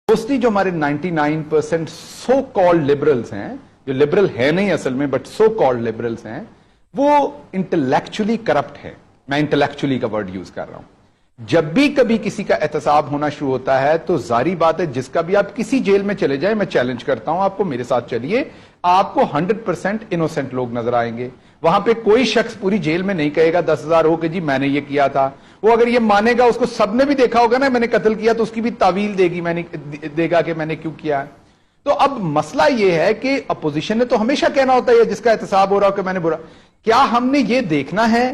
Mostly जो हमारे 99% so called liberals हैं, जो लिबरल है नहीं असल में बट सो कॉल्ड लिबरल्स हैं, वो इंटेलेक्चुअली करप्ट है। मैं इंटेलेक्चुअली का वर्ड यूज कर रहा हूं। जब भी कभी किसी का एहतसाब होना शुरू होता है तो जारी बात है, जिसका भी आप किसी जेल में चले जाए, मैं चैलेंज करता हूं आपको, मेरे साथ चलिए, आपको 100% इनोसेंट लोग नजर आएंगे। वहां पे कोई शख्स पूरी जेल में नहीं कहेगा 10,000 हो कि जी मैंने ये किया था। वो अगर ये मानेगा, उसको सबने भी देखा होगा ना मैंने कत्ल किया, तो उसकी भी तावील देगा कि मैंने क्यों किया। तो अब मसला ये है कि अपोजिशन ने तो हमेशा कहना होता है जिसका एहतसाब हो रहा हो कि मैंने बुरा, क्या हमने ये देखना है,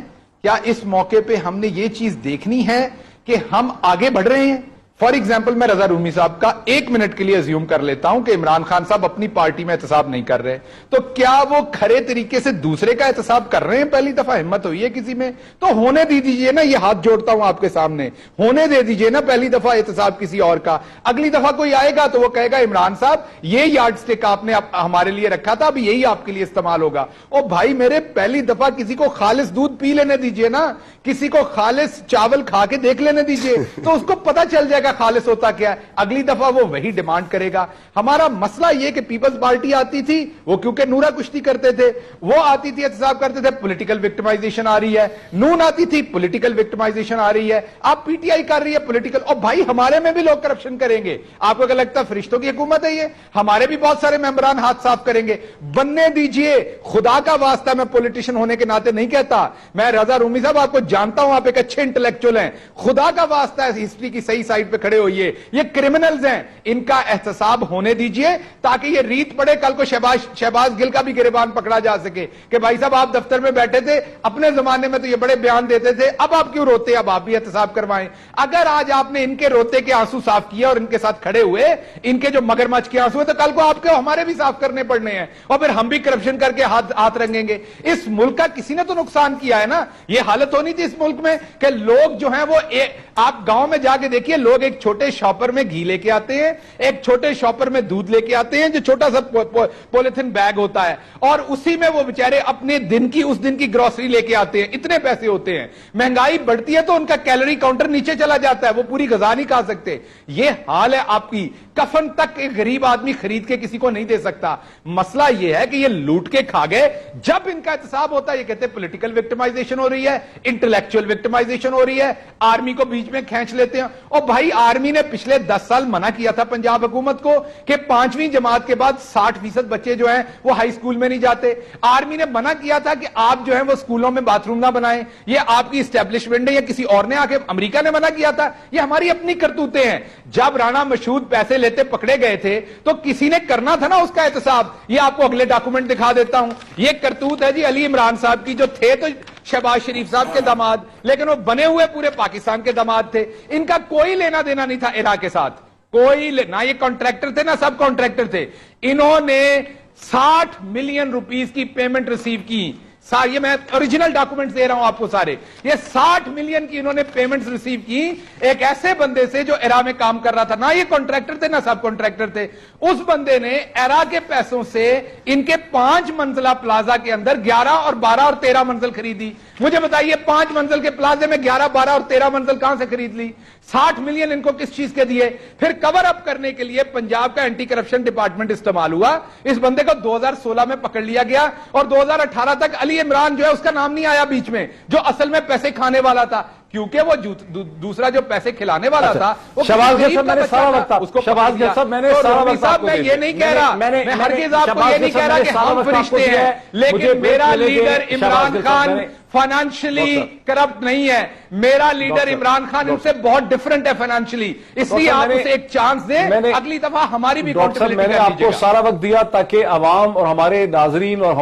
क्या इस मौके पे हमने ये चीज देखनी है कि हम आगे बढ़ रहे हैं? फॉर एग्जाम्पल मैं रजा रूमी साहब का 1 मिनट के लिए अज्यूम कर लेता हूं कि इमरान खान साहब अपनी पार्टी में एहतसाब नहीं कर रहे, तो क्या वो खरे तरीके से दूसरे का एहतसाब कर रहे हैं? पहली दफा हिम्मत हुई है किसी में, तो होने दे दीजिए ना। ये हाथ जोड़ता हूं आपके सामने, होने दे दीजिए ना पहली दफा एहतसाब किसी और का। अगली दफा कोई आएगा तो वो कहेगा इमरान साहब ये यार्ड स्टिक आपने हमारे लिए रखा था, अब यही आपके लिए इस्तेमाल होगा। ओ भाई मेरे, पहली दफा किसी को खालिस दूध पी लेने दीजिए ना, किसी को खालिस चावल खा के देख लेने दीजिए, तो उसको पता चल जाएगा खालिस होता क्या है। अगली दफा वो वही डिमांड करेगा। हमारा मसला ये कि पीपल्स पार्टी आती थी, वो क्योंकि नूरा कुश्ती करते थे, वो आती थी एहतसाब करते थे, पॉलिटिकल विक्टिमाइजेशन आ रही है। नून आती थी, पॉलिटिकल विक्टिमाइजेशन आ रही है। आप पीटीआई कर रही है पॉलिटिकल। और भाई हमारे में भी लोग करप्शन करेंगे। आपको क्या लगता है फरिश्तों की हुकूमत है ये? हमारे भी बहुत सारे मेंबरान हाथ साफ करेंगे। बनने दीजिए, खुदा का वास्ता। मैं पॉलिटिशियन होने के नाते नहीं कहता, मैं रजा रूमी साहब आपको जानता हूं, आप एक अच्छे इंटेलेक्चुअल हैं। खुदा का वास्ता है हिस्ट्री की सही साइड पे खड़े होइए। ये क्रिमिनल्स हैं, इनका एहतसाब होने दीजिए ताकि ये रीत पड़े, कल को शहबाज गिल का भी गिरबान पकड़ा जा सके कि भाई साहब आप दफ्तर में बैठे थे, अपने जमाने में तो ये बड़े बयान देते थे, अब आप क्यों रोते? अब आप भी एहतसाब करवाएं। अगर आज आपने इनके रोते के आंसू साफ किया और इनके साथ खड़े हुए, इनके जो मगरमच्छ के आंसू है, तो कल को आपके हमारे भी साफ करने पड़ने हैं, और फिर हम भी करप्शन करके हाथ रंगेंगे। इस मुल्क का किसी ने तो नुकसान किया है ना। ये हालत होनी थी इस मुल्क में कि लोग जो हैं वो आप गांव में जाके देखिए, लोग एक छोटे शॉपर में घी लेके आते हैं, एक छोटे शॉपर में दूध लेके आते हैं, जो छोटा सा पॉलिथीन बैग होता है, और उसी में वो बेचारे अपने उस दिन की ग्रोसरी लेके आते हैं। इतने पैसे होते हैं, महंगाई बढ़ती है तो उनका कैलोरी काउंटर नीचे चला जाता है, वो पूरी गजा नहीं खा सकते। ये हाल है आपकी। कफन तक एक गरीब आदमी खरीद के किसी को नहीं दे सकता। मसला यह है कि ये लूट के खा गए। जब इनका एहतसाब होता है ये कहते हैं पॉलिटिकल विक्टिमाइजेशन हो रही है, इंटेलेक्चुअल विक्टिमाइजेशन हो रही है, आर्मी को बीच में खींच लेते हैं। और भाई आर्मी ने पिछले 10 साल मना किया था पंजाब हुकूमत को कि 5वीं जमात के बाद 60% बच्चे जो हैं वो हाई स्कूल में नहीं जाते। आर्मी ने मना किया था कि आप जो है वो स्कूलों में बाथरूम ना बनाएं, ये आपकी एस्टेब्लिशमेंट है या किसी और ने आके, अमेरिका ने मना किया था। ये हमारी अपनी करतूतें हैं। जब राणा मशहूद पैसे लेते पकड़े गए थे तो किसी ने करना था ना उसका एहतसाब। ये आपको अगले डॉक्यूमेंट दिखा देता हूं। ये करतूत है जी अली इमरान साहब की, जो थे तो शहबाज शरीफ साहब के दामाद, लेकिन वो बने हुए पूरे पाकिस्तान के दामाद थे। इनका कोई लेना देना नहीं था इराक के साथ, कोई ना ये कॉन्ट्रैक्टर थे ना सब कॉन्ट्रैक्टर थे। इन्होंने 60 मिलियन रुपीस की पेमेंट रिसीव की। ये मैं ओरिजिनल डॉक्यूमेंट्स दे रहा हूं आपको सारे। ये 60 मिलियन की इन्होंने पेमेंट्स रिसीव की एक ऐसे बंदे से जो एरा में काम कर रहा था। ना ये कॉन्ट्रैक्टर थे ना सब कॉन्ट्रैक्टर थे। उस बंदे ने एरा के पैसों से इनके 5 मंजिला प्लाजा के अंदर 11 और 12 और 13 मंजिल खरीदी। मुझे बताइए 5 मंजिल के प्लाजे में 11, 12 और 13 मंजिल कहां से खरीद ली? 60 मिलियन इनको किस चीज के दिए? फिर कवर अप करने के लिए पंजाब का एंटी करप्शन डिपार्टमेंट इस्तेमाल हुआ। इस बंदे को 2016 में पकड़ लिया गया और 2018 तक अली इमरान जो है उसका नाम नहीं आया बीच में, जो असल में पैसे खाने वाला था, क्योंकि वो दूसरा जो पैसे खिलाने वाला था वो शहबाज साहब मैंने सारा वक्त उसको शहबाज साहब मैंने सारा वक्त आपको मैं ये नहीं कह रहा, मैं हरगिज़ आपको ये नहीं कह रहा कि हम फरिश्ते हैं, लेकिन मेरा leader Imran Khan financially corrupt नहीं है। मेरा लीडर इमरान खान उनसे बहुत डिफरेंट है फाइनेंशियली, इसलिए आप उसे एक चांस दें, अगली दफा हमारी भी मैंने आपको सारा वक्त दिया ताकि अवाम और हमारे नाजरीन और